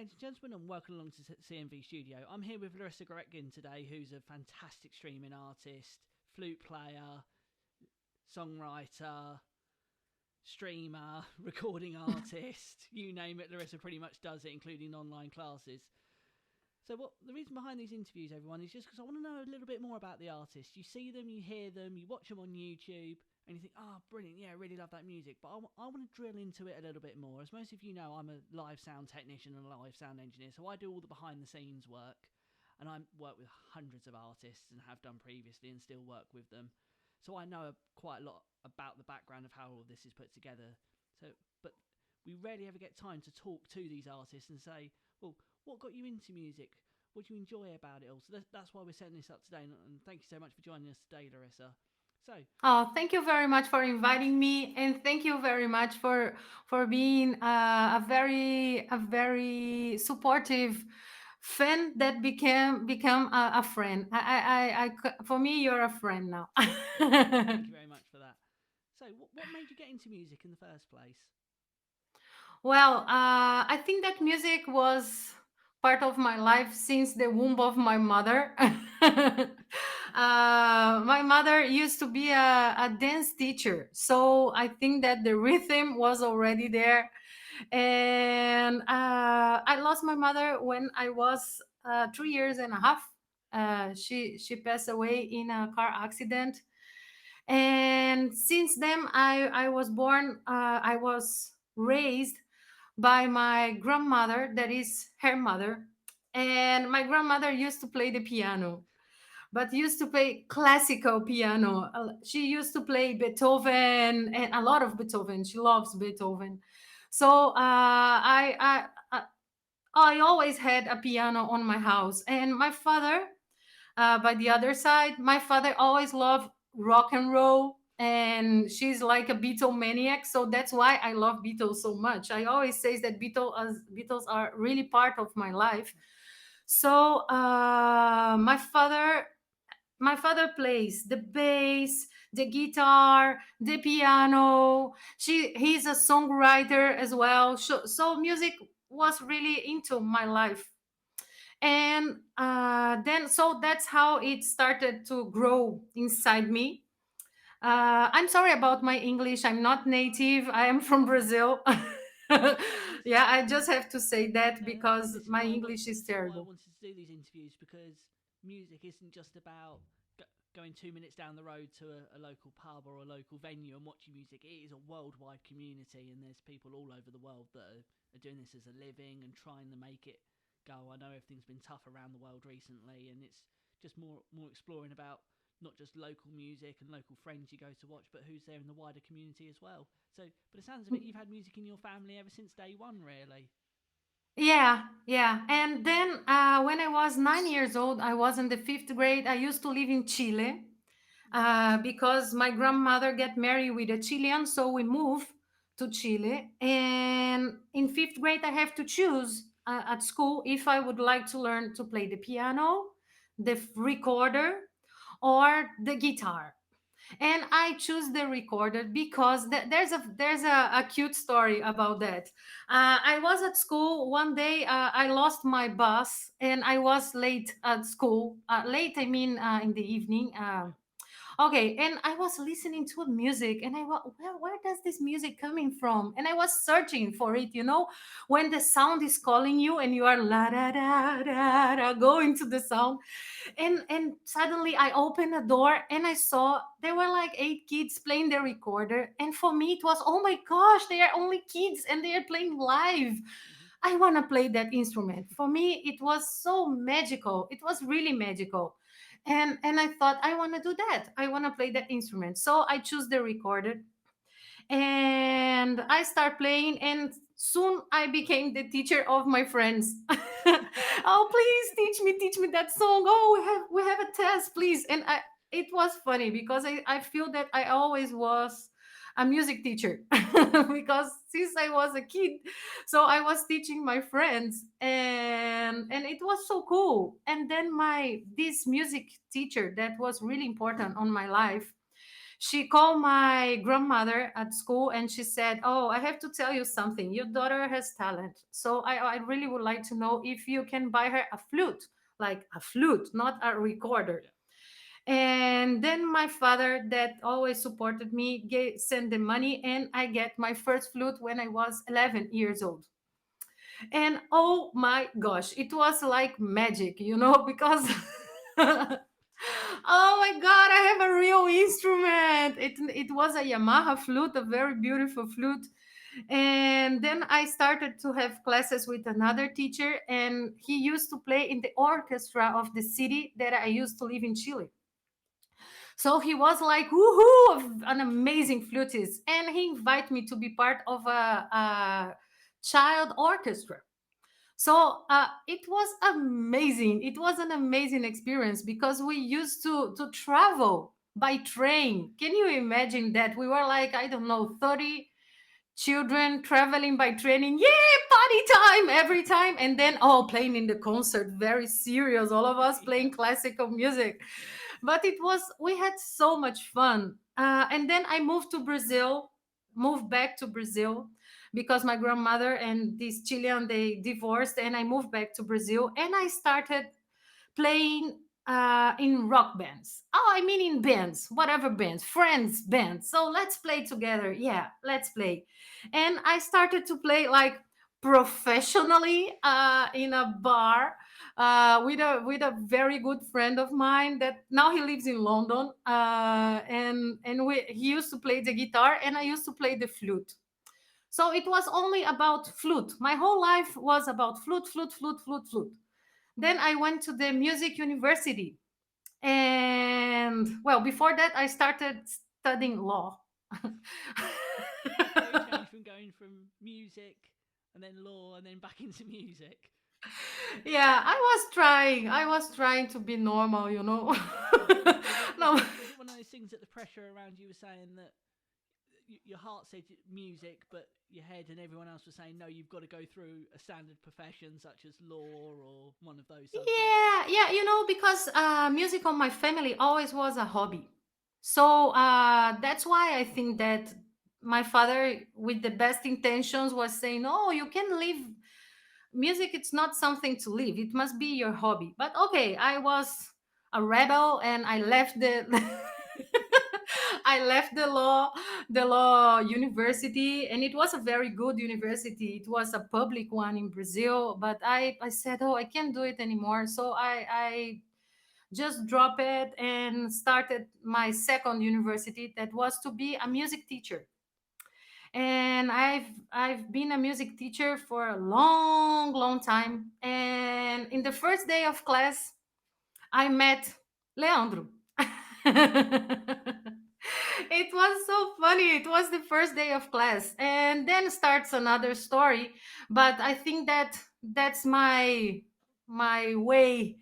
ladies and gentlemen, and welcome along to CMV Studio. I'm here with Larissa Goretkin today, who's a fantastic streaming artist, flute player, songwriter, streamer, recording artist. You name it, Larissa pretty much does it, including online classes. So the reason behind these interviews, everyone, is just because I want to know a little bit more about the artist. You see them, you hear them, you watch them on YouTube, and you think, oh, brilliant, yeah, I really love that music. But I want to drill into it a little bit more. As most of you know, I'm a live sound technician and a live sound engineer, so I do all the behind-the-scenes work. And I work with hundreds of artists and have done previously and still work with them. So I know quite a lot about the background of how all this is put together. But we rarely ever get time to talk to these artists and say, well, what got you into music? What do you enjoy about it all? So that's why we're setting this up today. And thank you so much for joining us today, Larissa. So, Oh, thank you very much for inviting me, and thank you very much for being a very supportive fan that become a friend. For me, you're a friend now. thank you very much for that. So, what made you get into music in the first place? Well, I think that music was part of my life since the womb of my mother. My mother used to be a dance teacher, so I think that the rhythm was already there. And I lost my mother when I was 3 years and a half. She passed away in a car accident, and since then I was born. I was raised by my grandmother, that is her mother. And my grandmother used to play the piano, but used to play classical piano. She used to play Beethoven and a lot of Beethoven. She loves Beethoven. So I always had a piano on my house. And my father, by the other side, my father always loved rock and roll, and she's like a Beatle maniac. So that's why I love Beatles so much. I always say that Beatles are really part of my life. So my father plays the bass, the guitar, the piano. He's a songwriter as well. So music was really into my life. And then so that's how it started to grow inside me. I'm sorry about my English. I'm not native. I am from Brazil. No, Yeah, I just have to say that and because my English is this is why I terrible. wanted to do these interviews, because music isn't just about going 2 minutes down the road to a local pub or a local venue and watching music. It is a worldwide community, and there's people all over the world that are doing this as a living and trying to make it go. I know everything's been tough around the world recently, and it's just more exploring about not just local music and local friends you go to watch, but who's there in the wider community as well. So, but it sounds of it, you've had music in your family ever since day one, really. Yeah, yeah. And then when I was 9 years old, I was in the fifth grade. I used to live in Chile because my grandmother got married with a Chilean, so we moved to Chile. And in fifth grade, I have to choose at school if I would like to learn to play the piano, the recorder, or the guitar. And I choose the recorder because there's a cute story about that. I was at school one day. I lost my bus and I was late at school. Late, I mean, in the evening. Okay, and I was listening to music, and where does this music coming from? And I was searching for it. When the sound is calling you, and you are la da da da da going to the sound, and suddenly I opened a door and I saw there were like 8 kids playing the recorder, and for me it was, oh my gosh, they are only kids and they are playing live. Mm-hmm. I want to play that instrument. For me it was so magical. It was really magical. And I thought, I want to do that. I want to play that instrument. So I choose the recorder and I start playing, and soon I became the teacher of my friends. Oh, please teach me that song. Oh, we have a test, please. And it was funny because I feel that I always was a music teacher because since I was a kid, so I was teaching my friends, and it was so cool. And then my this music teacher that was really important on my life, She called my grandmother at school and she said, "Oh, I have to tell you something. Your daughter has talent. So I really would like to know if you can buy her a flute, like a flute, not a recorder." Yeah. And then my father, that always supported me, sent the money, and I get my first flute when I was 11 years old. And oh my gosh, it was like magic, because oh my god, I have a real instrument. It was a Yamaha flute, a very beautiful flute. And then I started to have classes with another teacher, and he used to play in the orchestra of the city that I used to live in Chile. So he was like, woohoo, an amazing flutist. And he invited me to be part of a child orchestra. So it was amazing. It was an amazing experience because we used to travel by train. Can you imagine that? We were like, I don't know, 30 children traveling by train. Yeah, party time every time. And then, oh, playing in the concert, very serious, all of us Yeah. playing classical music. Yeah. But we had so much fun. And then I moved back to Brazil because my grandmother and this Chilean, they divorced, and I moved back to Brazil and I started playing in rock bands. Oh, I mean in bands, whatever bands, friends bands. So let's play together. Yeah, let's play. And I started to play like professionally in a bar with a very good friend of mine that now he lives in London. And he used to play the guitar and I used to play the flute. So it was only about flute. My whole life was about flute, flute, flute, flute, flute. Then I went to the music university. And well, before that, I started studying law. So you changed from going from music and then law and then back into music. Yeah, I was trying to be normal. No. Was it one of those things that the pressure around you was saying that your heart said music, but your head and everyone else was saying no, you've got to go through a standard profession such as law or one of those subjects? Yeah, because music on my family always was a hobby. So that's why I think that my father, with the best intentions, was saying, "Oh, you can live music. It's not something to live. It must be your hobby." But okay, I was a rebel, and I left the I left the law university, and it was a very good university. It was a public one in Brazil, but I said, "Oh, I can't do it anymore." So I just dropped it and started my second university, that was to be a music teacher. And I've been a music teacher for a long, long time. And in the first day of class, I met Leandro. It was so funny. It was the first day of class, and then starts another story. But I think that that's my way.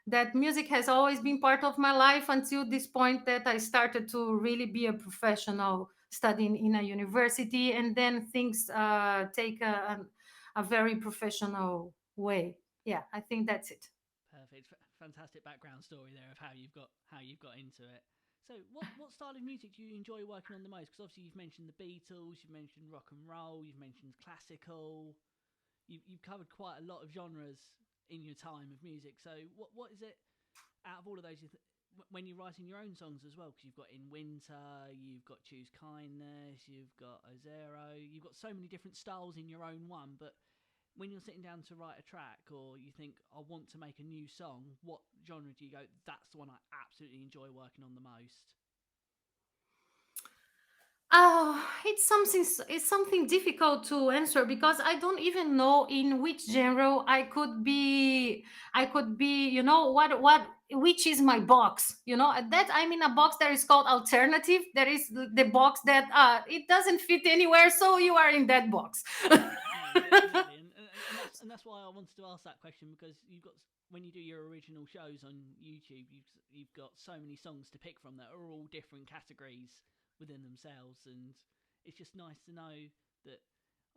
That music has always been part of my life until this point that I started to really be a professional, studying in a university, and then things take a very professional way. Yeah, I think that's it. Perfect. Fantastic background story there of how you've got into it. So, what style of music do you enjoy working on the most? Because obviously you've mentioned the Beatles, you've mentioned rock and roll, you've mentioned classical. You've covered quite a lot of genres in your time of music. So, what is it out of all of those when you're writing your own songs as well? Because you've got In Winter, you've got Choose Kindness, you've got Ozero, you've got so many different styles in your own one. But when you're sitting down to write a track, or you think I want to make a new song, what genre do you go, that's the one I absolutely enjoy working on the most? Oh, it's something difficult to answer because I don't even know in which genre I could be. I could be, which is my box. That I'm in a box that is called alternative. That is the box that it doesn't fit anywhere, so you are in that box. No, exactly, and that's why I wanted to ask that question, because when you do your original shows on YouTube, you've got so many songs to pick from that are all different categories within themselves, and it's just nice to know that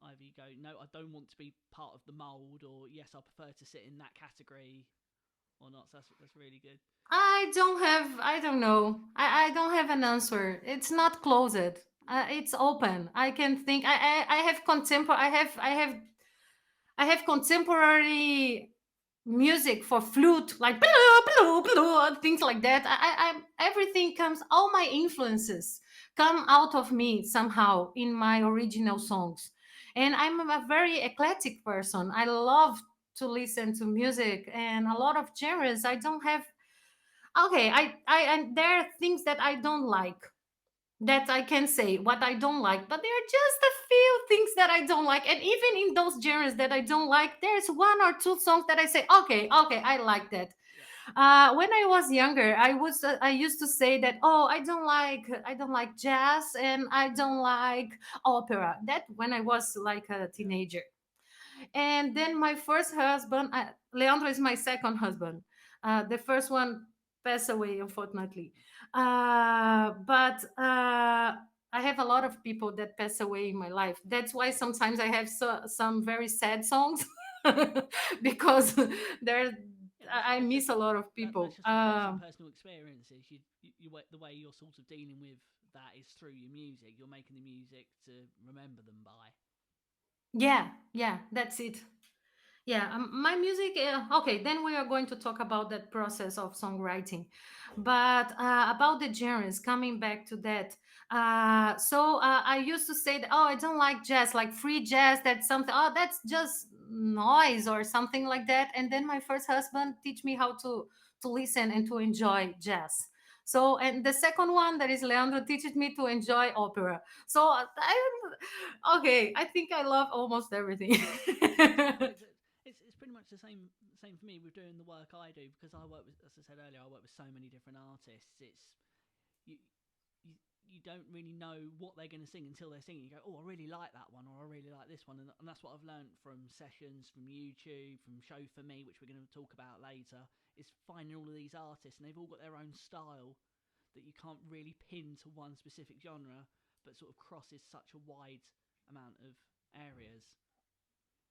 either you go, no, I don't want to be part of the mold, or yes, I prefer to sit in that category. or not. So that's really good. I don't know. I don't have an answer. It's not closed. It's open. I can think. I have I have contemporary music for flute, like blue, blue, blue, and things like that. Everything comes. All my influences come out of me somehow in my original songs, and I'm a very eclectic person. I love to listen to music and a lot of genres. I don't have. Okay, and there are things that I don't like, that I can say what I don't like, but there are just a few things that I don't like. And even in those genres that I don't like, there's one or two songs that I say, okay, okay, I like that. Yeah, When I was younger, I used to say that, oh, I don't like jazz and I don't like opera. That when I was like a yeah, teenager. And then my first husband, Leandro is my second husband. The first one passed away, unfortunately. But I have a lot of people that pass away in my life. That's why sometimes I have some very sad songs because there yeah. That's I it's just miss a lot of that's people. just reflecting personal experiences. The way you're sort of dealing with that is through your music. You're making the music to remember them by. Yeah, yeah, that's it. Yeah, my music. Okay, then we are going to talk about that process of songwriting, but about the genres. Coming back to that, I used to say that, oh, I don't like jazz, like free jazz. That's something. Oh, that's just noise or something like that. And then my first husband teach me how to listen and to enjoy jazz. So, and the second one, that is Leandro, teaches me to enjoy opera. So okay, I think I love almost everything. Well, it's pretty much the same for me with doing the work I do because I work with, as I said earlier, I work with so many different artists. It's you you, you don't really know what they're going to sing until they're singing. You go, oh, I really like that one, or I really like this one, and that's what I've learned from sessions, from YouTube, from Show for Me, which we're going to talk about later. Is finding all of these artists, and they've all got their own style that you can't really pin to one specific genre, but sort of crosses such a wide amount of areas.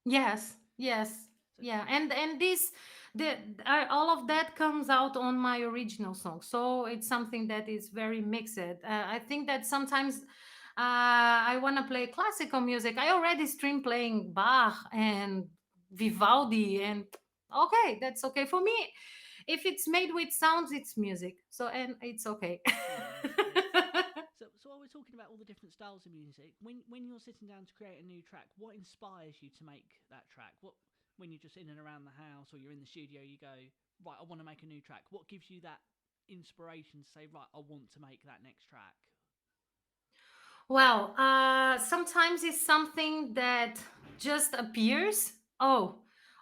Yes, yes, So yeah, and this the all of that comes out on my original song, so it's something that is very mixed. I think that sometimes I want to play classical music. I already stream playing Bach and Vivaldi, and okay, that's okay for me. If it's made with sounds, it's music. So and it's okay. yeah, and it's so while we're talking about all the different styles of music, when you're sitting down to create a new track, what inspires you to make that track? What when you're just in and around the house or you're in the studio, you go, right, I want to make a new track. What gives you that inspiration to say, right, I want to make that next track? Well, sometimes it's something that just appears. Oh,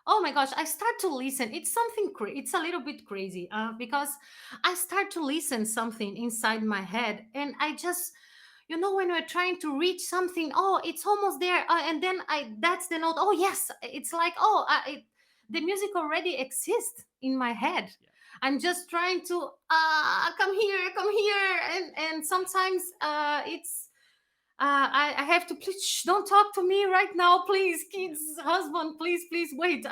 oh my gosh! I start to listen. It's something. It's a little bit crazy because I start to listen something inside my head, and I just, when we're trying to reach something. Oh, it's almost there, and then I that's the note. Oh yes, it's like the music already exists in my head. Yeah, I'm just trying to come here, and sometimes I have to please don't talk to me right now, please, yeah, kids, husband, please wait.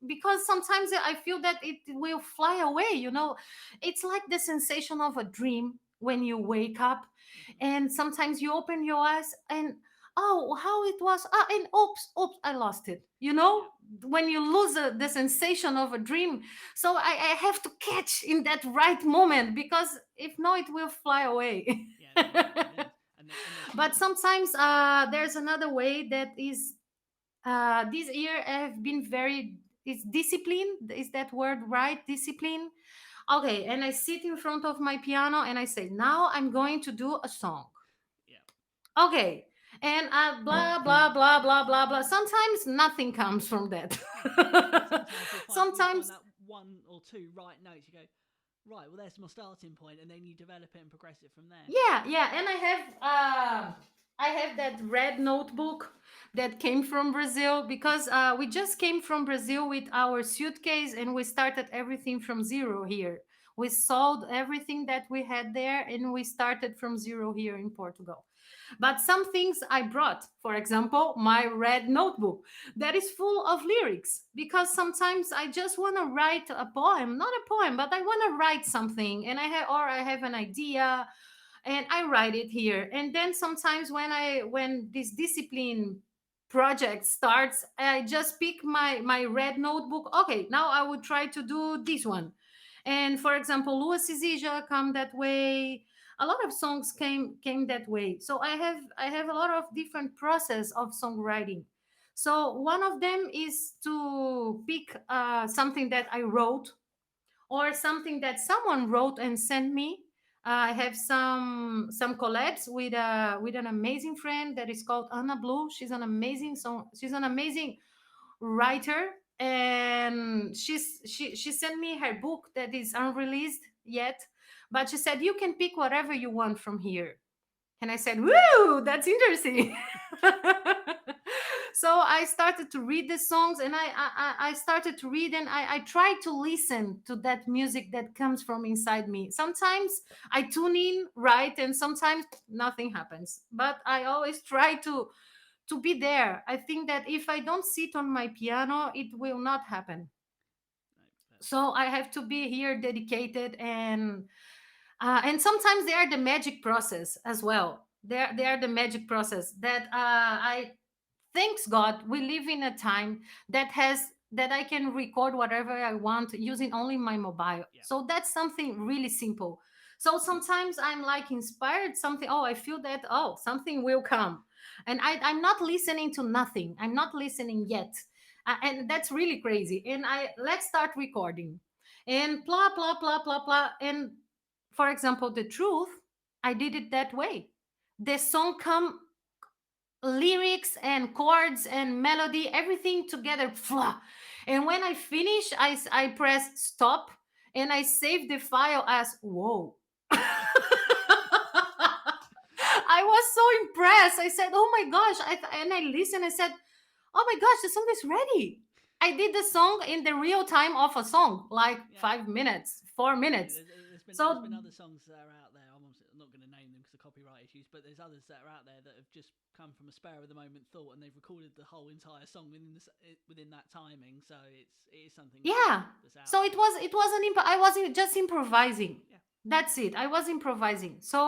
Because sometimes I feel that it will fly away. It's like the sensation of a dream when you wake up, hmm and sometimes you open your eyes and oh, how it was, and oops, I lost it. yeah, When you lose the sensation of a dream, so I have to catch in that right moment because if not, it will fly away. yeah. No, exactly. And there's But sometimes there's another way that is this year I've been very it's discipline. Is that word right? Discipline. Okay, and I sit in front of my piano and I say, now I'm going to do a song. yeah. Okay, and blah blah blah blah blah blah. Sometimes nothing comes from that. No, but sometimes you'll find Sometimes that one or two right notes. You go, right, well, there's my starting point, and then you develop it and progress it from there. yeah, and I have that red notebook that came from Brazil because we just came from Brazil with our suitcase and we started everything from zero here We sold everything that we had there and we started from zero here in Portugal. But some things I brought, for example, my red notebook that is full of lyrics, because sometimes I just want to write a poem, not a poem, but I want to write something, and I have an idea and I write it here. And then sometimes when this discipline project starts, I just pick my red notebook. Okay, now I would try to do this one. And for example, Lua Sizija come that way. A lot of songs came that way. So I have a lot of different process of songwriting. So one of them is to pick something that I wrote or something that someone wrote and sent me. I have some collabs with an amazing friend that is called Anna Blue. She's an amazing writer, and she sent me her book that is unreleased yet, but she said you can pick whatever you want from here. And I said, "Woo, that's interesting." So I started to read the songs, and I started to read, and I tried to listen to that music that comes from inside me. Sometimes I tune in right, and sometimes nothing happens. But I always try to be there. I think that if I don't sit on my piano, it will not happen. No, perfect. So I have to be here dedicated, and sometimes they are the magic process as well. They are the magic process that I thanks God we live in a time that I can record whatever I want using only my mobile. Yeah. So that's something really simple. So sometimes I'm like inspired something. Oh, I feel that. Oh, something will come, and I'm not listening to nothing. I'm not listening yet, and that's really crazy. And I let's start recording, and blah blah blah blah blah. And for example, the truth, I did it that way. The song come lyrics and chords and melody, everything together. Flah. And when I finish, I press stop and I save the file as whoa. I was so impressed. I said, "Oh my gosh!" And I listened. I said, "Oh my gosh, the song is ready." I did the song in the real time of a song, like Yeah. 5 minutes, 4 minutes. There's So been other songs that are out there. I'm not going to name them because of copyright issues, but there's others that are out there that have just come from a spur of the moment thought, and they've recorded the whole entire song within that timing. So it is something yeah, that's out so there. it wasn't I wasn't just improvising. Yeah. That's it, I was improvising. So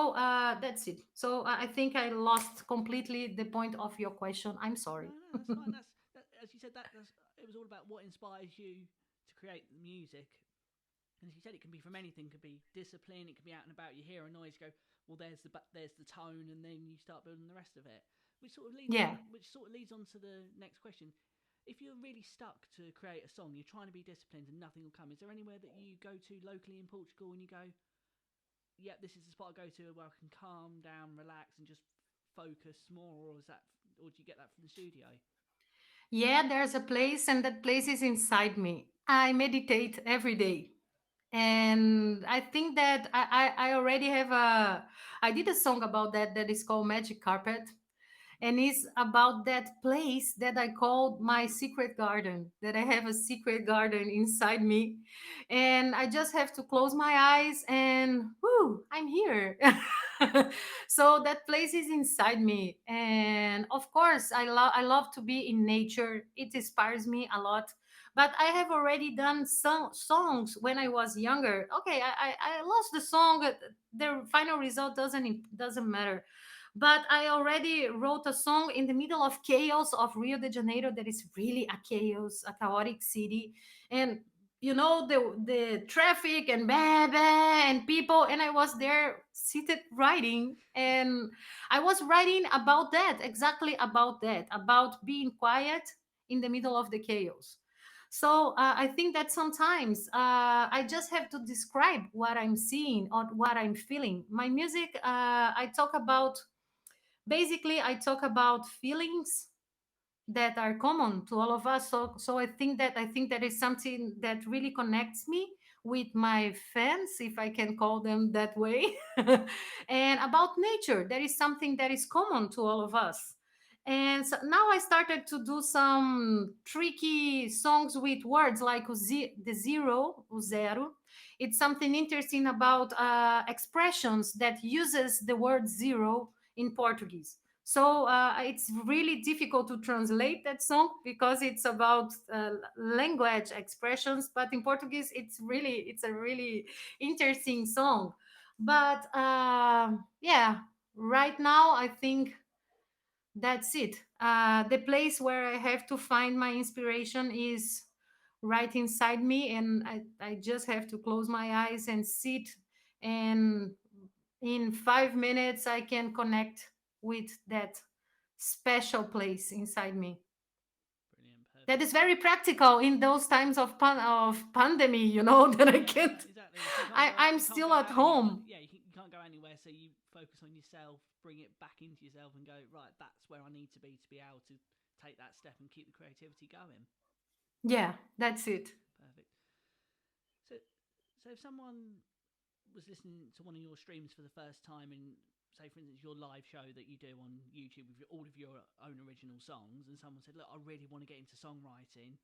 that's it. So I think I lost completely the point of your question. I'm No, sorry. no, that's fine. As you said, it was all about what inspires you to create the music. And as you said, it can be from anything. It could be discipline. It could be out and about. You hear a noise, go, well, there's the tone, and then you start building the rest of it. Yeah. Which sort of leads on to the next question. If you're really stuck to create a song, you're trying to be disciplined, and nothing will come. Is there anywhere that you go to locally in Portugal, and you go, yeah, this is the spot I go to where I can calm down, relax, and just focus more, or do you get that from the studio? Yeah, there's a place, and that place is inside me. I meditate every day. And I think that I already have I did a song about that that is called Magic Carpet, and it's about that place that I called my secret garden, that I have a secret garden inside me, and I just have to close my eyes and whoo, I'm here. So that place is inside me, and of course I love to be in nature. It inspires me a lot. But I have already done some songs when I was younger. Okay, I lost the song. The final result doesn't matter, but I already wrote a song in the middle of chaos of Rio de Janeiro. That is really a chaos, a chaotic city, and the traffic and bah, bah, and people, and I was there seated writing, and I was writing about that, exactly about that, about being quiet in the middle of the chaos. So I think that sometimes I just have to describe what I'm seeing or what I'm feeling. My music, I talk about basically I talk about feelings that are common to all of us. So I think that is something that really connects me with my fans, if I can call them that way. And about nature, that is something that is common to all of us. And so now I started to do some tricky songs with words like the zero, o zero. It's something interesting about expressions that uses the word zero in Portuguese. So it's really difficult to translate that song because it's about language expressions. But in Portuguese, it's a really interesting song. But yeah, right now I think that's it. The place where I have to find my inspiration is right inside me, and I just have to close my eyes and sit. And in 5 minutes, I can connect with that special place inside me. Brilliant, That perfect. is very practical in those times of pandemic, that I Yeah, can't. exactly. So you can't go out. I'm You can't still go at out anywhere. home. Yeah, you can't go anywhere. So you focus on yourself, bring it back into yourself, and go right. That's where I need to be able to take that step and keep the creativity going. Yeah, that's it. Perfect. So, so if someone was listening to one of your streams for the first time, and say, for instance, your live show that you do on YouTube with all of your own original songs, and someone said, "Look, I really want to get into songwriting.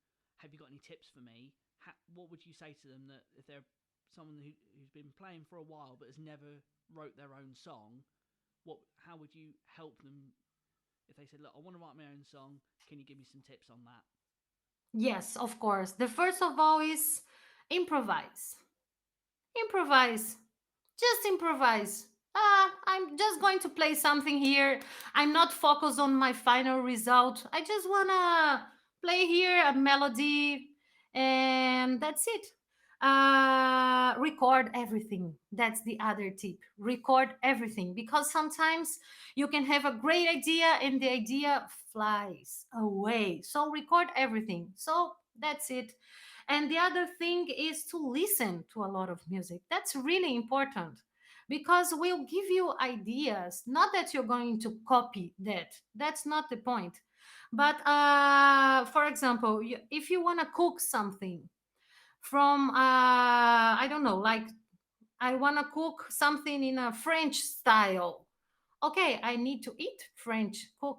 Have you got any tips for me?" What would you say to them that if they're someone who's been playing for a while but has never wrote their own song? How would you help them if they said, "Look, I want to write my own song. Can you give me some tips on that?" Yes, of course. The first of all is improvise. Improvise. Just improvise. I'm just going to play something here. I'm not focused on my final result. I just wanna play here a melody, and that's it. Record everything. That's the other tip. Record everything because sometimes you can have a great idea and the idea flies away. So record everything. So that's it. And the other thing is to listen to a lot of music. That's really important because we'll give you ideas. Not that you're going to copy that. That's not the point. But for example, if you want to cook something from, I don't know, like I want to cook something in a French style. Okay, I need to eat French cook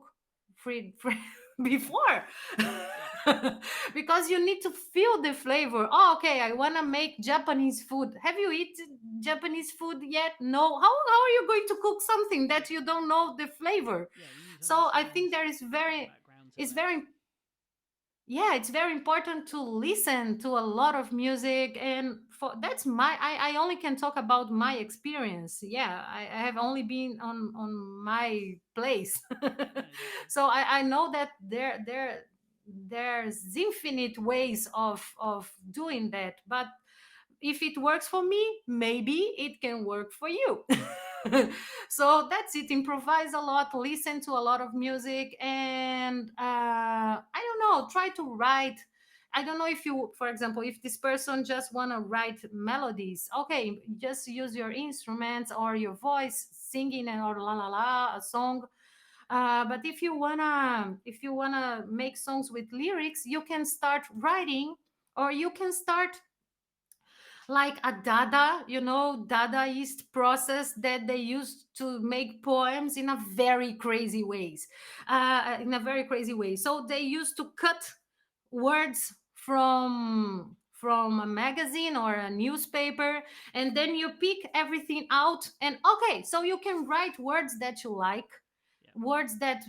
before Yeah, because you need to feel the flavor. Oh, okay, I want to make Japanese food. Have you eaten Japanese food yet? No. How are you going to cook something that yeah, you don't know the flavor? yeah. You need to So I understand think there is the very background to it's it. very yeah, it's very important to listen to a lot of music. And for that's I only can talk about my experience. Yeah, I have only been on my place. No, exactly. So I know that there's infinite ways of doing that, but if it works for me, maybe it can work for you. So that's it. Improvise a lot, listen to a lot of music, and I don't know, try to write. I don't know if you, for example, if this person just want to write melodies, okay, just use your instruments or your voice singing or la la la a song. But if you wanna make songs with lyrics, you can start writing, or you can start like a Dadaist process that they used to make poems in a very crazy ways, in a very crazy way. So they used to cut words from a magazine or a newspaper, and then you pick everything out, and okay, so you can write words that you like, Yeah, words that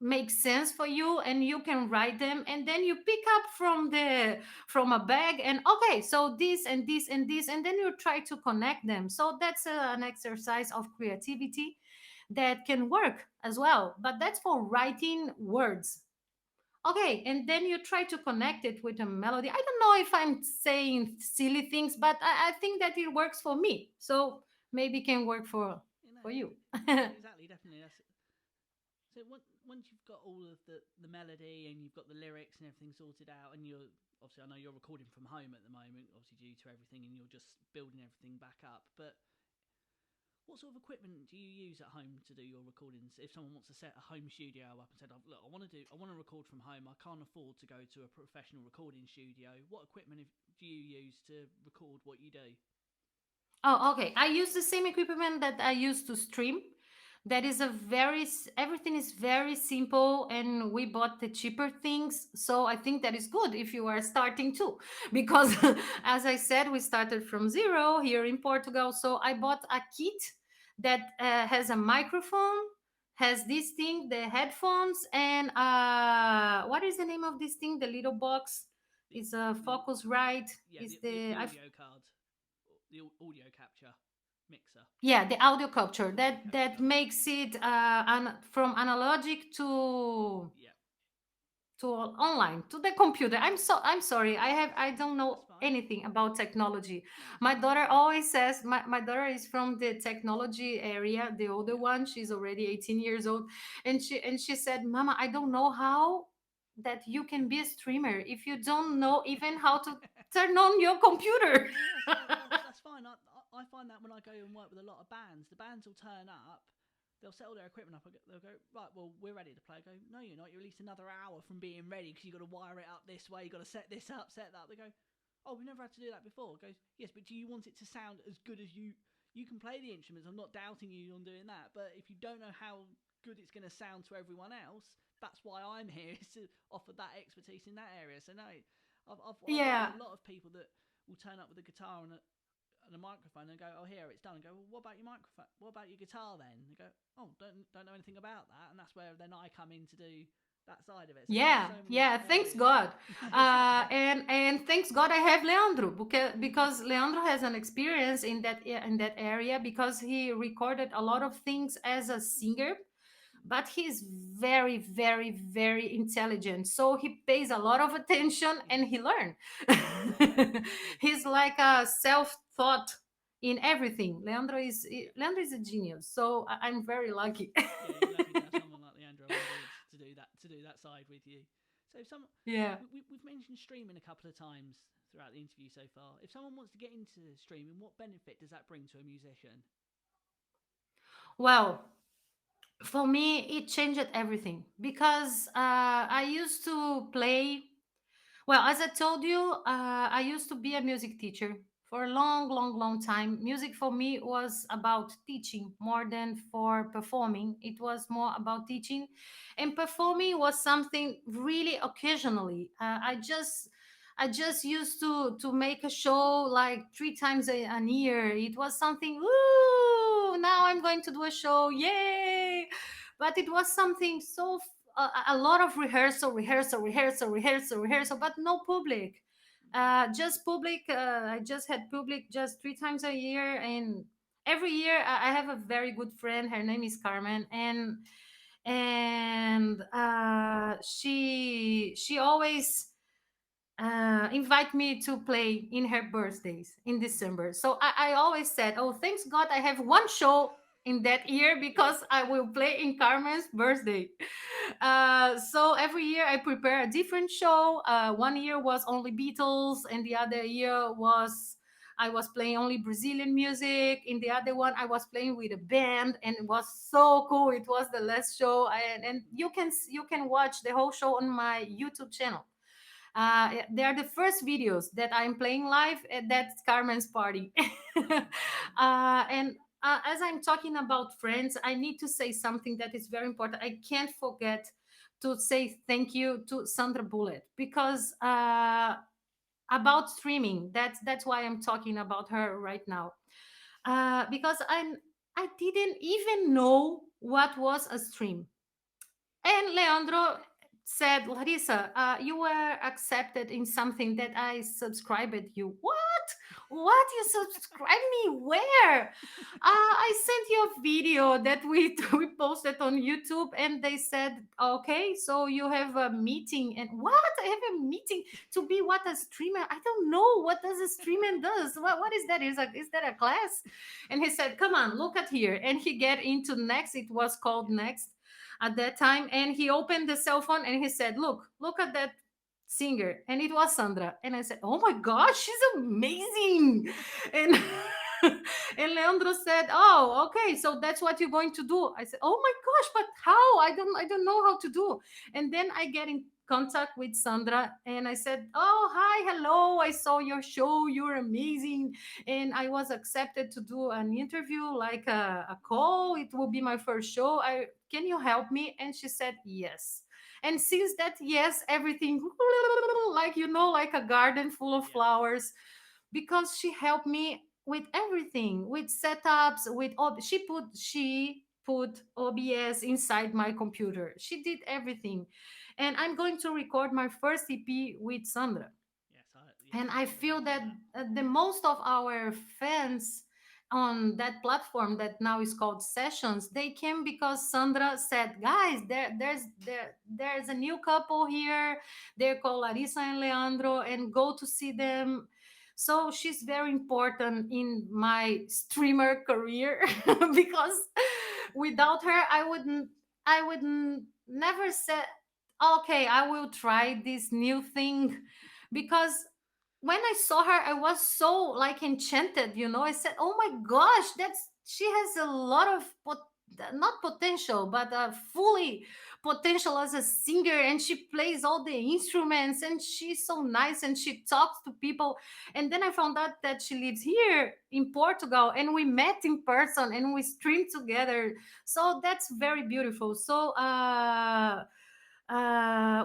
make sense for you, and you can write them, and then you pick up from a bag, and okay, so this and this and this, and then you try to connect them. So that's an exercise of creativity that can work as well, but that's for writing words. Okay, and then you try to connect it with a melody. I don't know if I'm saying silly things, but I think that it works for me, so maybe it can work you know, for you. exactly, definitely. So once you've got all of the melody and you've got the lyrics and everything sorted out, and you're obviously, I know you're recording from home at the moment, obviously due to everything, and you're just building everything back up. But what sort of equipment do you use at home to do your recordings? If someone wants to set a home studio up and said, "Oh, look, I want to record from home. I can't afford to go to a professional recording studio. What equipment do you use to record what you do?" Oh, okay. I use the same equipment that I use to stream. that is a everything is very simple, and we bought the cheaper things, so I think that is good if you are starting too, because as I said, we started from zero here in Portugal. So I bought a kit that has a microphone, has this thing, the headphones, and what is the name of this thing, the little box? The, Is a the focus right, yeah, is the the audio card, the audio capture mixer, yeah, the audio capture audio that capture card. makes it from analogic Yeah, to online to the computer. I'm sorry, I don't know that's fine. anything about technology. No, that's My fine. Don't daughter worry. always says, my daughter is from the technology area, the older Yeah, one, she's already 18 years old, and she said, Mama, I don't know how that you can be a streamer if you don't know even how to turn on your computer. no, that's fine. I find that when I go and work with a lot of bands, the bands will turn up, they'll settle their equipment up, they'll go, right, well, we're ready to play. I go, no, you're not. You're at least another hour from being ready because you've got to wire it up this way, you've got to set this up, set that up. They go, oh, we've never had to do that before. It goes, yes, but do you want it to sound as good as you? You can play the instruments. I'm not doubting you on doing that, but if you don't know how good it's going to sound to everyone else, that's why I'm here, is to offer that expertise in that area. So no, I've worked Yeah, with a lot of people that will turn up with a guitar and a microphone and go, oh, here, it's done. And go, well, what about your microphone? What about your guitar then? And they go, oh, don't know anything about that. And that's where then I come in to do that side of it. So there's yeah, so many yeah. Thanks areas. God, No, it's okay. and thanks God I have Leandro, because Leandro has an experience in that area, because he recorded a lot of things as a singer, but he's very, very, very intelligent, so he pays a lot of attention and he learned. Good. He's like a self-taught in everything. Yeah. Leandro is a genius, so I'm very lucky. Yeah, you're lucky to have someone like Leandro on board to do that side with you. So if some Yeah. we've mentioned streaming a couple of times throughout the interview so far. If someone wants to get into streaming, what benefit does that bring to a musician? Well, for me, it changed everything, because I used to play. Well, as I told you, I used to be a music teacher for a long, long, long time. Music for me was about teaching more than for performing. It was more about teaching, and performing was something really occasionally. I just used to make a show like three times a year. It was something. Ooh, now I'm going to do a show! Yay! But it was something so a lot of rehearsal, but no public. Just public. I just had public just three times a year, and every year I have a very good friend. Her name is Carmen, and she always invite me to play in her birthdays in December. So I always said, "Oh, thanks God, I have one show in that year because I will play in Carmen's birthday." So every year I prepare a different show. One year was only Beatles, and the other year was I was playing only Brazilian music. In the other one, I was playing with a band, and it was so cool. It was the last show, and you can watch the whole show on my YouTube channel. They are the first videos that I'm playing live at that Carmen's party. Okay. And as I'm talking about friends, I need to say something that is very important. I can't forget to say thank you to Sandra Bullet, because about streaming, that's why I'm talking about her right now. Because I didn't even know what was a stream, and Leandro said, Larissa, you were accepted in something that I subscribed you. What? What? You subscribe me? Where? I sent you a video that we, we posted on YouTube, and they said, okay, so you have a meeting. And what? I have a meeting to be what, a streamer? I don't know. What does a streamer does? What is that? Is that a class? And he said, come on, look at here. And he get into Next. It was called Yeah. Next at that time, and he opened the cell phone and he said, look at that singer, and it was Sandra. And I said, oh my gosh, she's amazing. And and Leandro said, oh, okay, so that's what you're going to do. I said, oh my gosh, but how? I don't know how to do. And then I get in contact with Sandra and I said, "Oh, hi, hello. I saw your show. You're amazing." And I was accepted to do an interview, like a call. It will be my first show. Can you help me? And she said, "Yes." And since that, yes, everything like like a garden full of Yeah. flowers because she helped me with everything, with setups, she put OBS inside my computer. She did everything. And I'm going to record my first EP with Sandra. Yes, And I I can't wait feel to hear that that. the most of our fans on that platform that now is called Sessions, they came because Sandra said, "Guys, there's a new couple here. They're called Larissa and Leandro, and go to see them." So she's very important in my streamer career because without her I wouldn't never say, "Okay, I will try this new thing," because when I saw her, I was so like enchanted. I said, "Oh my gosh, that's she has a lot of not potential, but fully potential as a singer, and she plays all the instruments, and she's so nice, and she talks to people." And then I found out that she lives here in Portugal, and we met in person, and we streamed together. So that's very beautiful. So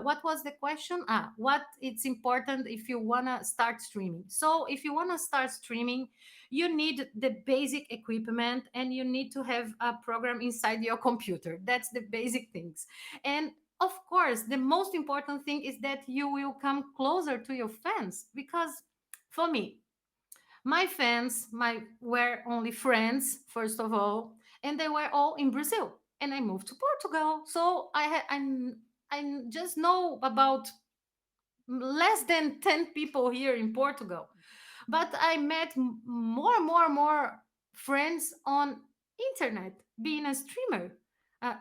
what was the question? What it's important if you want to start streaming. So if you want to start streaming, you need the basic equipment and you need to have a program inside your computer. Yeah. That's the basic things. And of course, the most important thing is that you will come closer to your fans, because for me, my fans were only friends, first of all, and they were all in Brazil. And I moved to Portugal. So I just know about less than 10 people here in Portugal. But I met more friends on internet, being a streamer.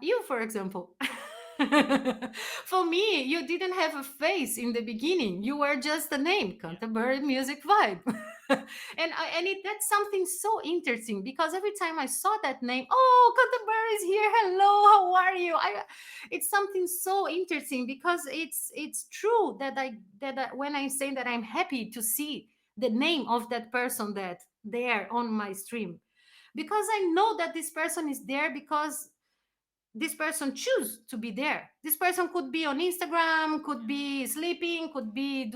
You, for example. For me, you didn't have a face in the beginning. You were just a name, Yeah. Canterbury Music Vibe. That's something so interesting because every time I saw that name, "Oh, Canterbury is here. Hello, how are you?" It's something so interesting because it's true that when I say that I'm happy to see the name of that person that there on my stream, because I know that this person is there because this person choose to be there. This person could be on Instagram, could Yeah. be sleeping, could be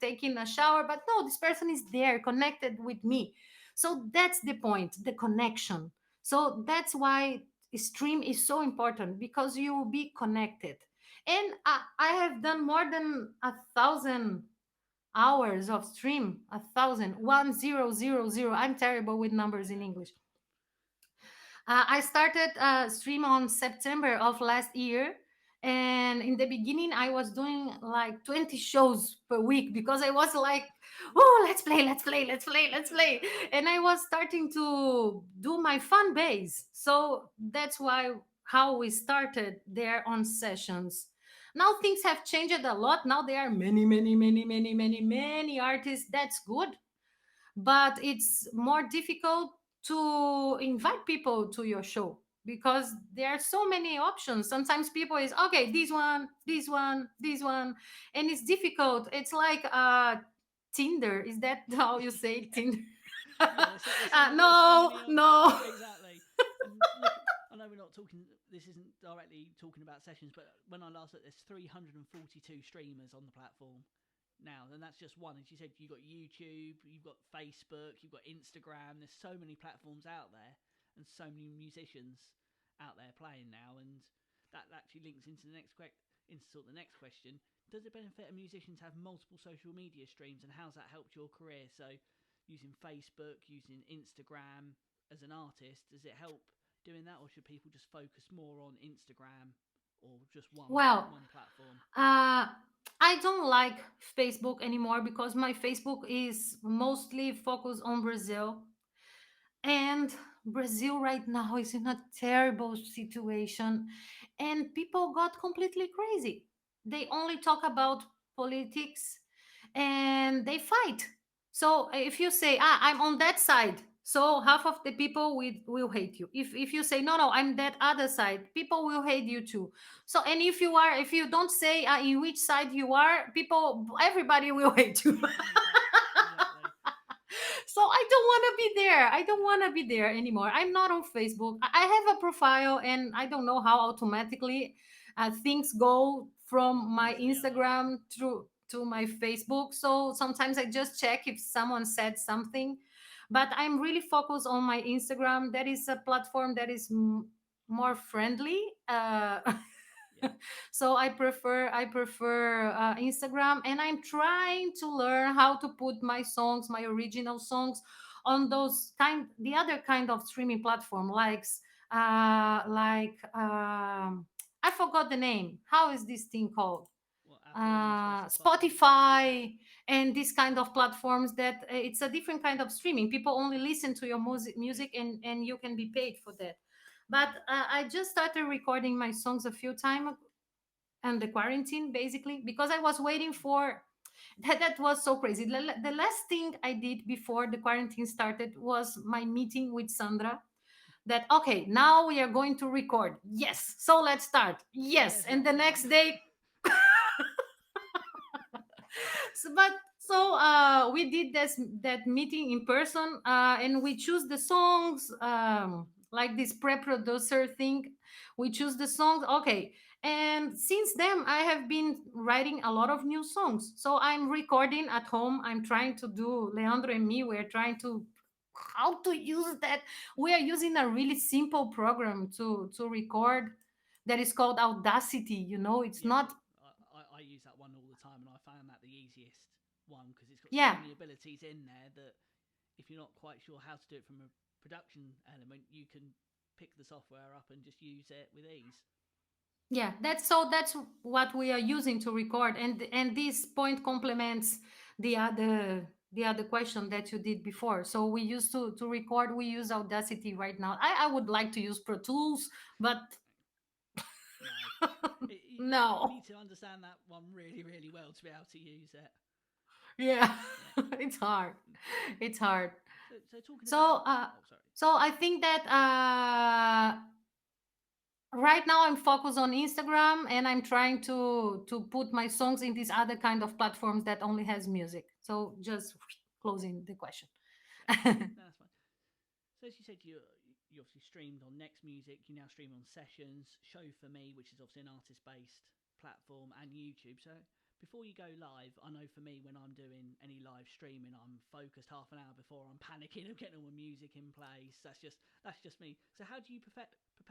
taking a shower, but no, this person is there connected with me. So that's the point, the connection. So that's why stream is so important, because you will be connected. And I have done more than 1,000 hours of stream. 1,000. I'm terrible with numbers in English. I started stream on September of last year. And in the beginning, I was doing like 20 shows per week because I was like, "Oh, let's play, let's play, let's play, let's play." And I was starting to do my fan base. So that's why how we started there on Sessions. Now things have changed a lot. Now there are many, many, many, many, many, many artists. That's good, but it's more difficult to invite people to your show because there are so many options. Sometimes people is, "Okay, this one, this one, this one," and it's difficult. It's like Tinder. Is that how you say Yeah. Tinder? Yeah, there's so No, many no. exactly. And look, I know we're not talking. This isn't directly talking about sessions, but when I last looked, there's 342 streamers on the platform now, and that's just one. As you said, you've got YouTube, you've got Facebook, you've got Instagram. There's so many platforms out there, and so many musicians out there playing now, and that actually links into into sort of the next question. Does it benefit a musician to have multiple social media streams, and how's that helped your career? So using Facebook, using Instagram as an artist, does it help doing that, or should people just focus more on Instagram or just Well, one platform? uh, I don't like Facebook anymore because my Facebook is mostly focused on Brazil. And Brazil right now is in a terrible situation, and people got completely crazy. They only talk about politics and they fight. So if you say, "I'm on that side," So half of the people will hate you. If you say no, no, I'm that other side, people will hate you too. So, and if you don't say in which side you are, people, everybody will hate you. Exactly. So I don't want to be there. I don't want to be there anymore. I'm not on Facebook. I have a profile, and I don't know how automatically things go from It my needs to be on it. Instagram through to my Facebook. So sometimes I just check if someone said something, but I'm really focused on my Instagram. That is a platform that is more friendly. Yeah. So I prefer Instagram, and I'm trying to learn how to put my songs, my original songs, on those the other kind of streaming platform, I forgot the name. How is this thing called? Well, Apple and Spotify. Yeah. Spotify, and this kind of platforms that it's a different kind of streaming. People only listen to your music, and you can be paid for that. But I just started recording my songs a few times, and the quarantine, basically, because I was waiting for that was so crazy. The last thing I did before the quarantine started was my meeting with Sandra, that okay, now we are going to record, yes, so let's start, yes, There's and the lockdown. next day. We did that meeting in person, and we choose the songs, like this pre-producer thing. We choose the songs, okay, and since then I have been writing a lot of new songs. So I'm recording at home. I'm trying to do, Leandro and me, we're trying to how to use that. We are using a really simple program to record, that is called Audacity. It's Yeah. not. I use that one all the time, and I found that the easiest one because it's got so Yeah. many abilities in there that if you're not quite sure how to do it from a production element, you can pick the software up and just use it with ease. Yeah, that's what we are using to record, and this point complements the other question that you did before. So we used to record, we use Audacity right now. I would like to use Pro Tools, but No, you no. need to understand that one really, really well to be able to use it. Yeah. Yeah. It's hard. It's hard. So talking So about, uh oh, sorry. so I think that right now I'm focused on Instagram, and I'm trying to put my songs in these other kind of platforms that only has music. So just closing the question. Yeah, no, that's fine. So as you said, you obviously streamed on Next Music. You now stream on Sessions, Show for Me, which is obviously an artist-based platform, and YouTube. So before you go live, I know for me when I'm doing any live streaming, I'm focused half an hour before. I'm panicking of getting all my music in place. That's just me. So how do you prepare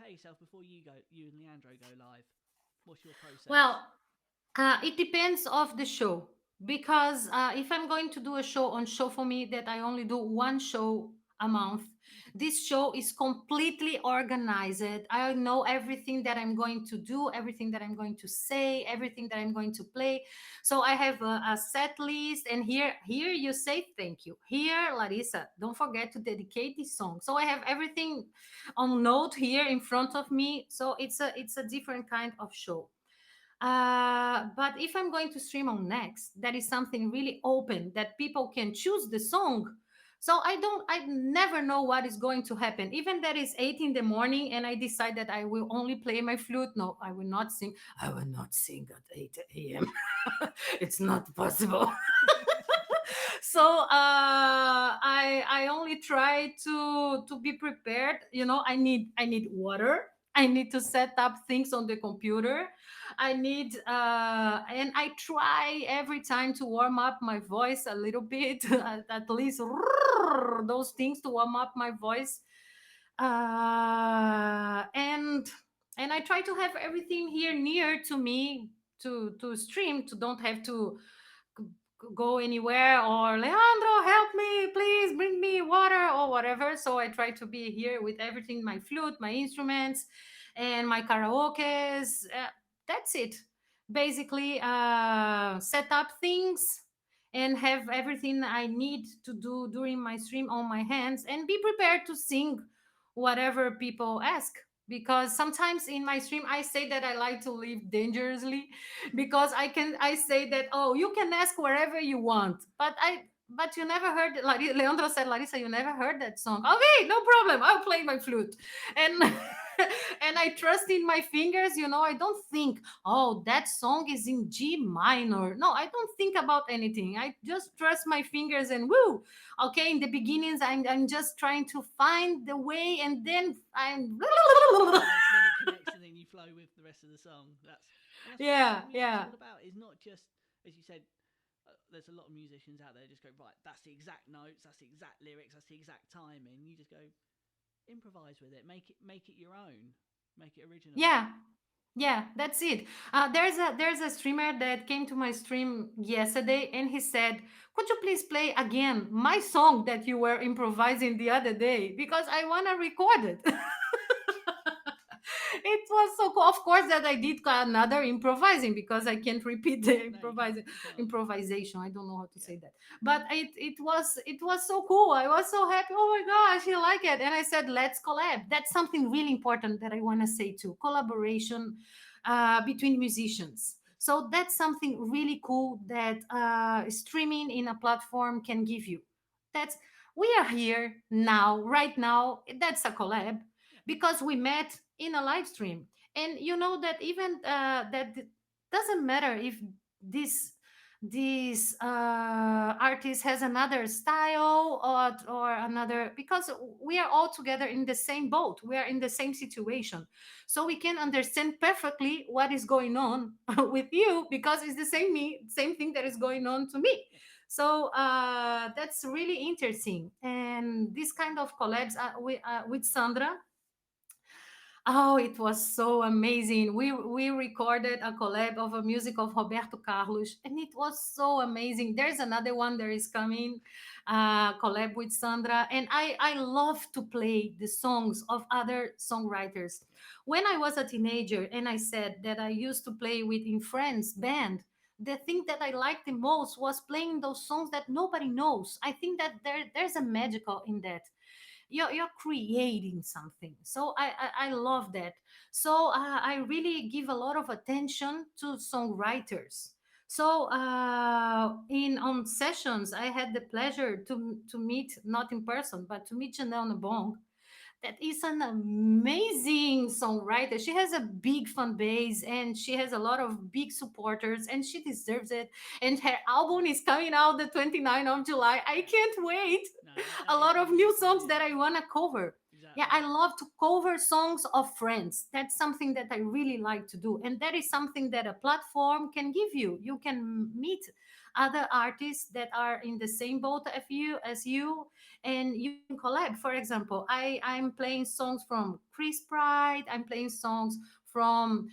yourself before you and Leandro go live? What's your process? Well, it depends of the show, because if I'm going to do a show on Show for Me, that I only do one show a month, this show is completely organized. I know everything that I'm going to do, everything that I'm going to say, everything that I'm going to play. So I have a set list, and here you say thank you. Here, Larissa, don't forget to dedicate this song. So I have everything on note here in front of me. So it's a different kind of show. But if I'm going to stream on Next, that is something really open, that people can choose the song. So I never know what is going to happen. Even that is 8 in the morning, and I decide that I will only play my flute. No, I will not sing. I will not sing at 8 a.m. It's not possible. So I only try to be prepared. I need water. I need to set up things on the computer. And I try every time to warm up my voice a little bit, at least those things to warm up my voice. And I try to have everything here near to me, to stream, to don't have to g- go anywhere, or Leandro, help me, please bring me water or whatever. So I try to be here with everything, my flute, my instruments, and my karaoke's. That's it. Basically, set up things and have everything I need to do during my stream on my hands, and be prepared to sing whatever people ask. Because sometimes in my stream I say that I like to live dangerously, because I say that, oh, you can ask wherever you want, but you never heard Leandro said, Larissa, you never heard that song. Okay, no problem. I'll play my flute. And and I trust in my fingers, I don't think, oh, that song is in G minor. No, I don't think about anything. I just trust my fingers and woo. Okay, in the beginnings, I'm just trying to find the way, and then I'm Then it connects, and then you flow with the rest of the song. That's yeah, what music's yeah. all about. Is not just, as you said. There's a lot of musicians out there just go, right, that's the exact notes, that's the exact lyrics, that's the exact timing. You just go improvise with it, make it your own, make it original. Yeah, yeah, that's it. There's a streamer that came to my stream yesterday, and he said, "Could you please play again my song that you were improvising the other day because I wanna record it." It was so cool. Of course, that I did another improvising because I can't repeat the No, you can't. You can't. improvisation. I don't know how to Yeah. say that, but it was so cool. I was so happy. Oh my gosh, he liked it, and I said, "Let's collab." That's something really important that I want to say too. Collaboration between musicians. So that's something really cool that streaming in a platform can give you. That's We are here now, right now. That's a collab Yeah. because we met in a live stream, and you know that even that doesn't matter if this artist has another style or another, because we are all together in the same boat, we are in the same situation, so we can understand perfectly what is going on with you, because it's the same thing that is going on to me. Yeah. So that's really interesting, and this kind of collabs with Sandra. Oh, it was so amazing. We recorded a collab of a music of Roberto Carlos, and it was so amazing. There's another one that is coming, collab with Sandra, and I love to play the songs of other songwriters. Yeah. When I was a teenager, and I said that I used to play with in friends band, the thing that I liked the most was playing those songs that nobody knows. I think that there's a magical in that. You're creating something, so I love that. So I really give a lot of attention to songwriters. So in on sessions, I had the pleasure to meet, not in person, but to meet Janelle Nabong. That is an amazing songwriter. She has a big fan base, and she has a lot of big supporters, and she deserves it. And her album is coming out the 29th of July. I Yeah. can't wait. No, A that is lot of really new songs exciting. that I want to cover. Yeah, I Exactly. love to cover songs of friends. That's something that I really like to do. And that is something that a platform can give you. You can meet other artists that are in the same boat as you, and you can collab. For example, I'm playing songs from Chris Pride, I'm playing songs from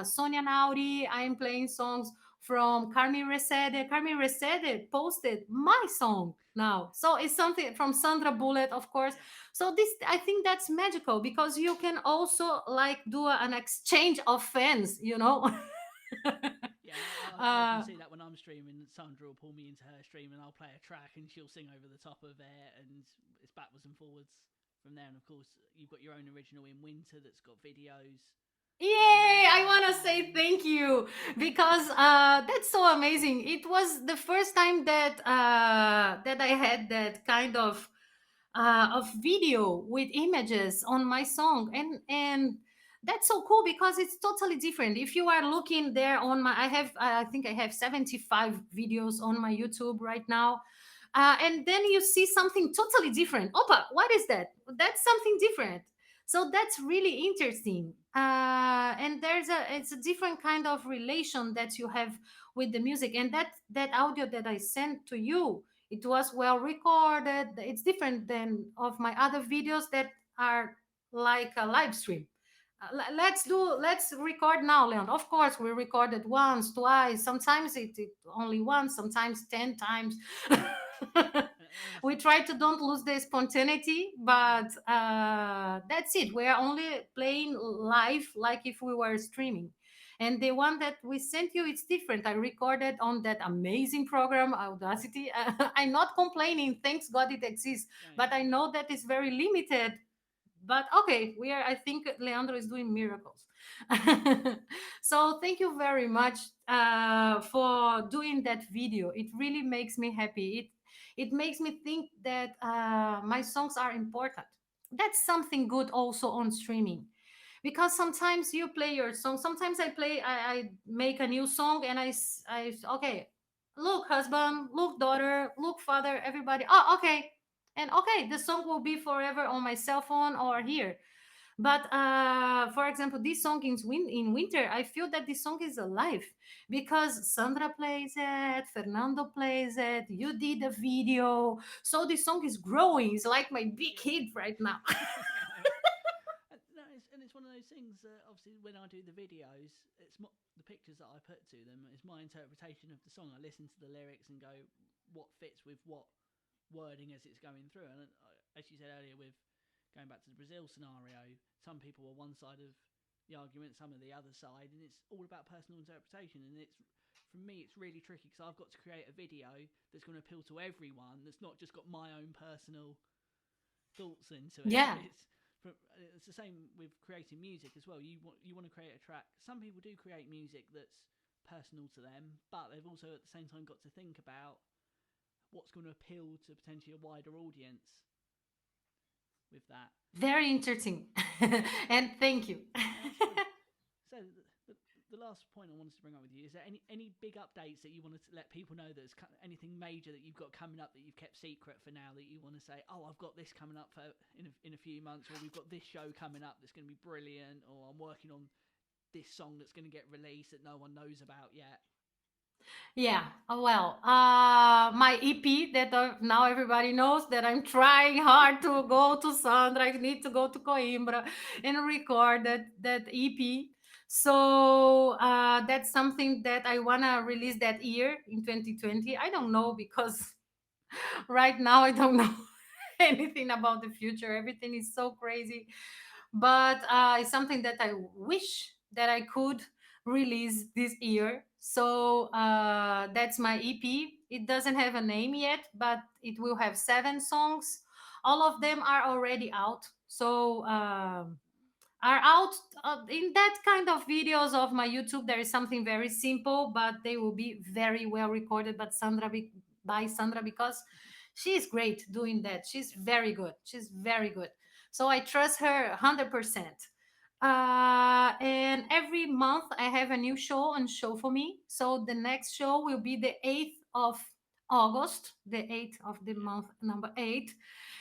Sonia Nauri, I'm playing songs from Carmi Resede. Carmi Resede posted my song now. So it's something from Sandra Bullet, of course. Yeah. So this, I think that's magical because you can also like do an exchange of fans. Yeah, and I often uh, see that when I'm streaming, Sandra will pull me into her stream and I'll play a track and she'll sing over the top of it, and it's backwards and forwards from there. And of course, you've got your own original in Winter that's got videos that are Yay! I amazing on want to say songs. thank you because that's so amazing. It was the first time that I had that kind of video with images on my song, and that's so cool because it's totally different. If you are looking there on my, I think I have 75 videos on my YouTube right now, and then you see something totally different. Opa, what is that? That's something different. So that's really interesting. And it's a different kind of relation that you have with the music, and that audio that I sent to you, it was well recorded. It's different than of my other videos that are like a live stream. Let's record now, Leon. Of course, we recorded once, twice, sometimes it only once, sometimes 10 times. And that's We try to don't lose the spontaneity, but that's it. We are only playing live like if we were streaming. And the one that we sent you, it's different. I recorded on that amazing program, Audacity. I'm not complaining. Thanks God it exists. yeah, But I know that it's very limited. But okay, I think Leandro is doing miracles. So thank you very much for doing that video. It really makes me happy. It makes me think that my songs are important. That's something good also on streaming, because sometimes you play your song. Sometimes I make a new song and okay, look husband, look daughter, look father, everybody. Oh, okay, and okay, the song will be forever on my cell phone or here. But for example, this song in winter, I feel that this song is alive because Sandra plays it, Fernando plays it, you did a video. So this song is growing. It's like my big Yeah. hit right now. Yeah. No, it's one of those things. Obviously, when I do the videos, the pictures that I put to them is my interpretation of the song. I listen to the lyrics and go, what fits with what wording as it's going through. And as you said earlier, with going back to the Brazil scenario, some people are one side of the argument, some are the other side, and it's all about personal interpretation. And it's for me, it's really tricky because I've got to create a video that's going to appeal to everyone. That's not just got my own personal thoughts into it. Yeah, It's the same with creating music as well. You want to create a track. Some people do create music that's personal to them, but they've also at the same time got to think about what's going to appeal to potentially a wider audience with that. very interesting. And thank you. No, that's fine. So the last point I wanted to bring up with you is there any big updates that you want to let people know? There's anything major that you've got coming up that you've kept secret for now that you want to say? Oh, I've got this coming up for in a few months, or we've got this show coming up that's going to be brilliant, or I'm working on this song that's going to get released that no one knows about yet. Yeah, well, my EP that now everybody knows that I'm trying hard to go to Sandra. I need to go to Coimbra and record that EP. So that's something that I wanna release that year in 2020. I don't know because right now I don't know anything about the future. Everything is so crazy, but it's something that I wish that I could release this year. So that's my EP. It doesn't have a name yet, but it will have 7 songs. All of them are already out. So are out in that kind of videos of my YouTube. There is something very simple, but they will be very well recorded. But by Sandra, because she is great doing that. She's Yeah. very good. She's very good. So I trust her 100%. And every month I have a new show on Show for Me. So the next show will be the 8th of August, the 8th of the Yeah. month number 8,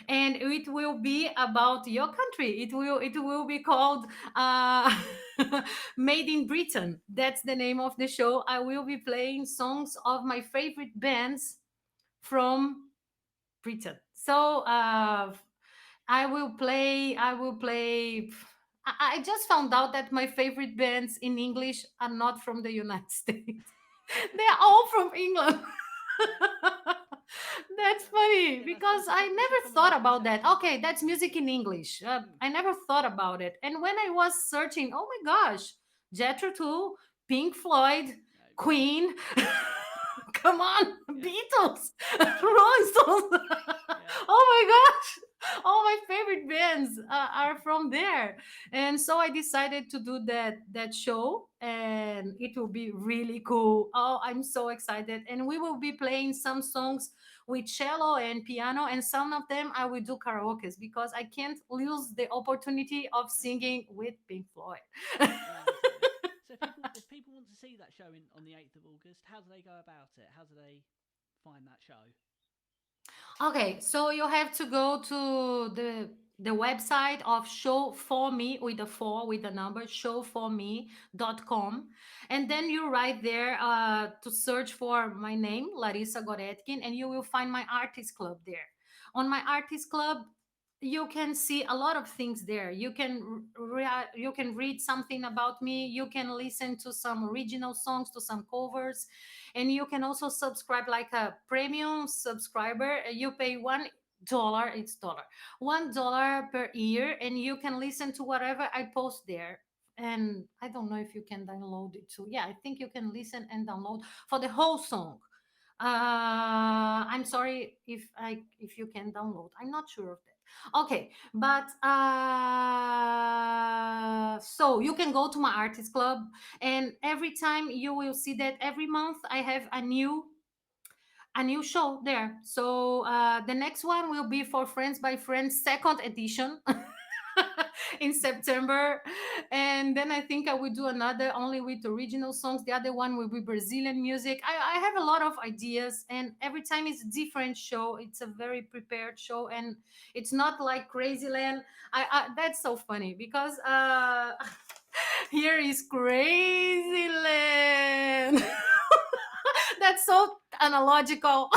and it will be about your country. It will be called uh, Made in Britain. That's the name of the show. I will be playing songs of my favorite bands from Britain. So I will play. I just found out that my favorite bands in English are not from the United States. They're all from England. That's funny Yeah, because I that's a never common thought about that. misconception. Okay, that's Yeah. music in English. Mm. I never thought about it. And when I was searching, oh my gosh, Jethro Tull, Pink Floyd, No. Queen, come on, Yeah. Beatles, Yeah. Rolling Stones. Yeah. Oh my gosh, all my favorite bands are from there. And so I decided to do that show, and it will be really cool. Oh, I'm so excited. And we will be playing some songs with cello and piano, and some of them I will do karaoke because I can't lose the opportunity of No. singing with Pink Floyd. No, exactly. So if people want to see that show on the 8th of August, how do they go about it? How do they find that show? Okay, so you have to go to the website of Show for Me with the four with the number showforme.com, and then you write there to search for my name, Larissa Goretkin, and you will find my artist club there. On my artist club, you can see a lot of things there. You can read something about me. You can listen to some original songs, to some covers, and you can also subscribe like a premium subscriber. You pay $1, it's dollar, $1 per year, and you can listen to whatever I post there. And I don't know if you can download it too. Yeah, I think you can listen and download for the whole song. I'm sorry if you can download. I'm not sure of that. Okay, but so you can go to my artist club, and every time you will see that every month I have a new a new show there. So the next one will be for Friends by Friends second edition in September. And then I think I will do another only with original songs. The other one will be Brazilian music. I have a lot of ideas, and every time it's a different show. It's a very prepared show, and it's not like Crazyland. That's so funny because here is Crazyland. That's so analogical.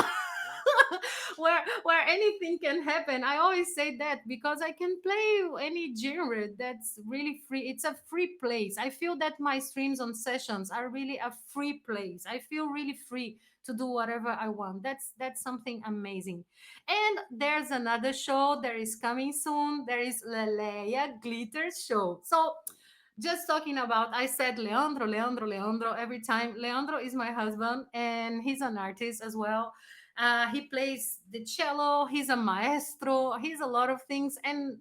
Yeah. Where anything can happen. I always say that because I can play any genre. That's really free. It's a free place. I feel that my streams on sessions are really a free place. I feel really free to do whatever I want. That's something amazing. And there's another show that is coming soon. There is Leleia Glitter Show. So just talking about, I said Leandro, Leandro, Leandro every time. Leandro is my husband, and he's an artist as well. He plays the cello, he's a maestro, he's a lot of things, and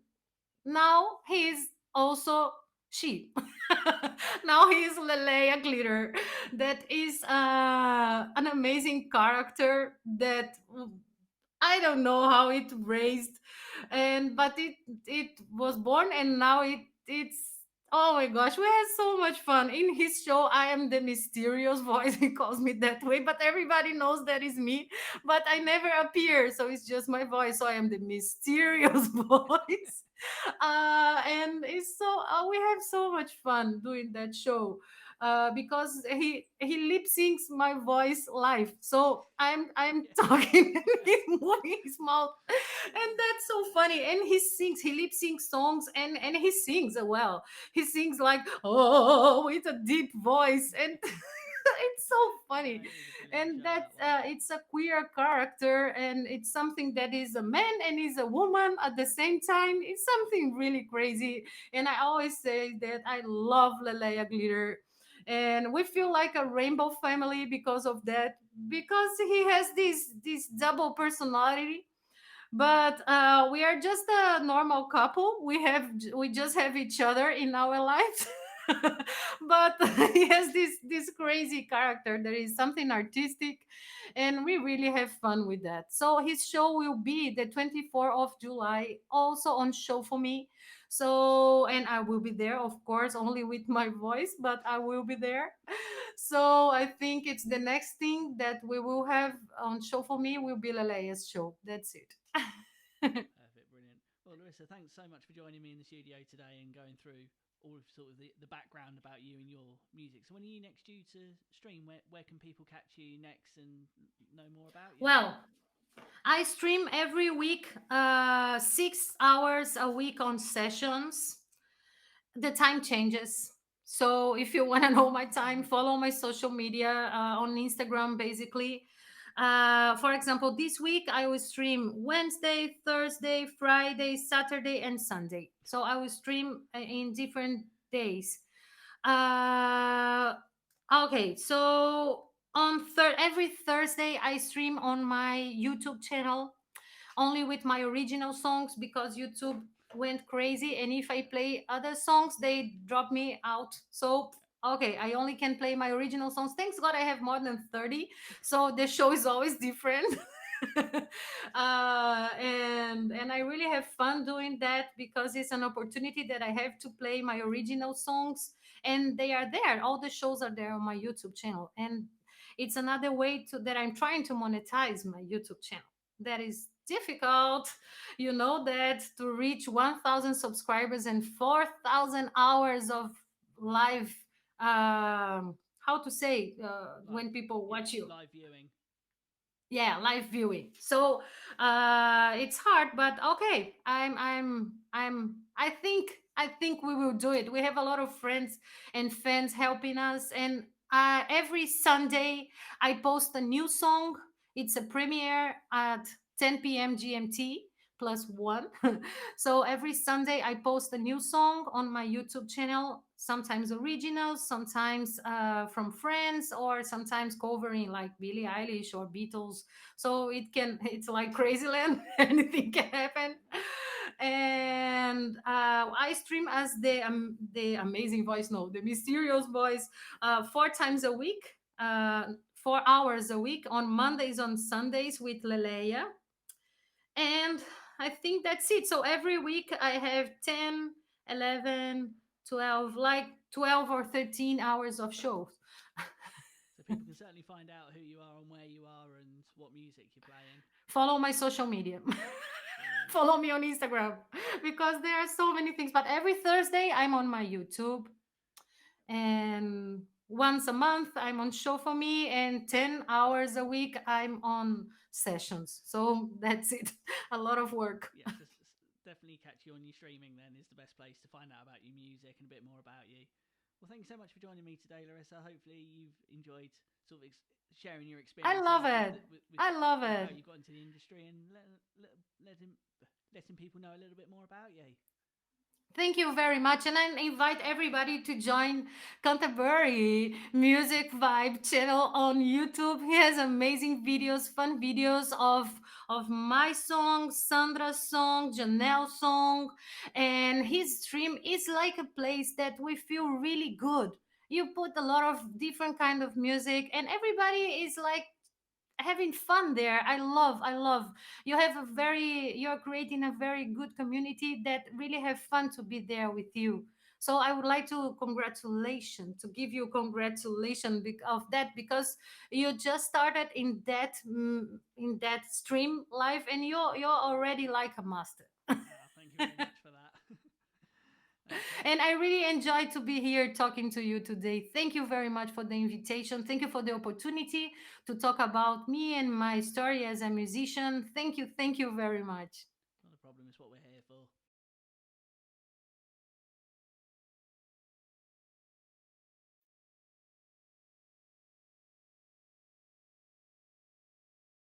now he's also she. Now he's Leleia Glitter. That is an amazing character that I don't know how it raised, and but it was born, and now it's, oh my gosh, we had so much fun in his show. I am the mysterious voice. He calls me that way, but everybody knows that is me. But I never appear, so it's just my voice. So I am the mysterious voice. And it's so we have so much fun doing that show because he lip syncs my voice live. So I'm Yeah. talking and he's moving his mouth, and that's so funny. And he sings, he lip syncs songs, and he sings well. He sings like, oh, with a deep voice, and it's so funny. That is a brilliant And show, that that one. it's a queer character, and it's something that is a man and is a woman at the same time. It's something really crazy, and I always say that I love Leleia Glitter, and we feel like a rainbow family because of that, because he has this double personality. But we are just a normal couple. We just have each other in our lives. But he has this crazy character. There is something artistic, and we really have fun with that. So his show will be the 24th of July, also on Show for Me. So, and I will be there, of course, only with my voice, but I will be there. So I think it's the next thing that we will have on Show for Me will be Lelea's show. That's it. Perfect, brilliant. Well, Larissa, thanks so much for joining me in the studio today and going through all of sort of the background about you and your music. So when are you next due to stream? Where can people catch you next and know more about you? Well, I stream every week, 6 hours a week on sessions. The time changes. So if you want to know my time, follow my social media on Instagram, basically. For example, this week I will stream Wednesday, Thursday, Friday, Saturday, and Sunday. So I will stream in different days. Uh, okay, so on every Thursday I stream on my YouTube channel only with my original songs because YouTube went crazy. And if I play other songs, they drop me out. So, okay, I only can play my original songs. Thanks God I have more than 30. So the show is always different. And I really have fun doing that because it's an opportunity that I have to play my original songs, and they are there. All the shows are there on my YouTube channel, and it's another way to that I'm trying to monetize my YouTube channel. That is difficult, you know, that to reach 1,000 subscribers and 4,000 hours of live, how to say, Live, when people yeah, watch you, live viewing. yeah, live viewing. So it's hard, but okay, I think we will do it. We have a lot of friends and fans helping us, and every Sunday I post a new song. It's a premiere at 10 p.m. GMT plus one. So every Sunday I post a new song on my YouTube channel, sometimes originals, sometimes from friends, or sometimes covering like Billie Eilish or Beatles. So it's like Crazyland. Anything can happen. And I stream as the amazing voice, no, the mysterious voice, 4 times a week. 4 hours a week on Mondays, on Sundays with Leleia. And I think that's it. So every week I have 10, 11, 12, like 12 or 13 hours of shows. So people can certainly find out who you are and where you are and what music you're playing. Follow my social media. Brilliant. Follow me on Instagram because there are so many things. But every Thursday I'm on my YouTube, and once a month I'm on Show for Me, and 10 hours a week I'm on sessions. So that's it. A lot of work. Yeah, so definitely catch you on your streaming then is the best place to find out about your music and a bit more about you. Well, thank you so much for joining me today, Larissa. Hopefully you've enjoyed sort of sharing your I love experiences it. I love with how it. you got into the industry and letting people know a little bit more about you. Thank you very much. And I invite everybody to join Canterbury Music Vibe channel on YouTube. He has amazing videos, fun videos of my song, Sandra's song, Janelle's song. And his stream is like a place that we feel really good. You put a lot of different kind of music, and everybody is like having fun there. I love you're creating a very good community that really have fun to be there with you. So I would like to congratulation to give you congratulation of that, because you just started in that stream live, and you're already like a master. Thank you very much for that. Okay. And I really enjoyed to be here talking to you today. Thank you very much for the invitation. Thank you for the opportunity to talk about me and my story as a musician. Thank you very much. Not a problem. It's what we're here for.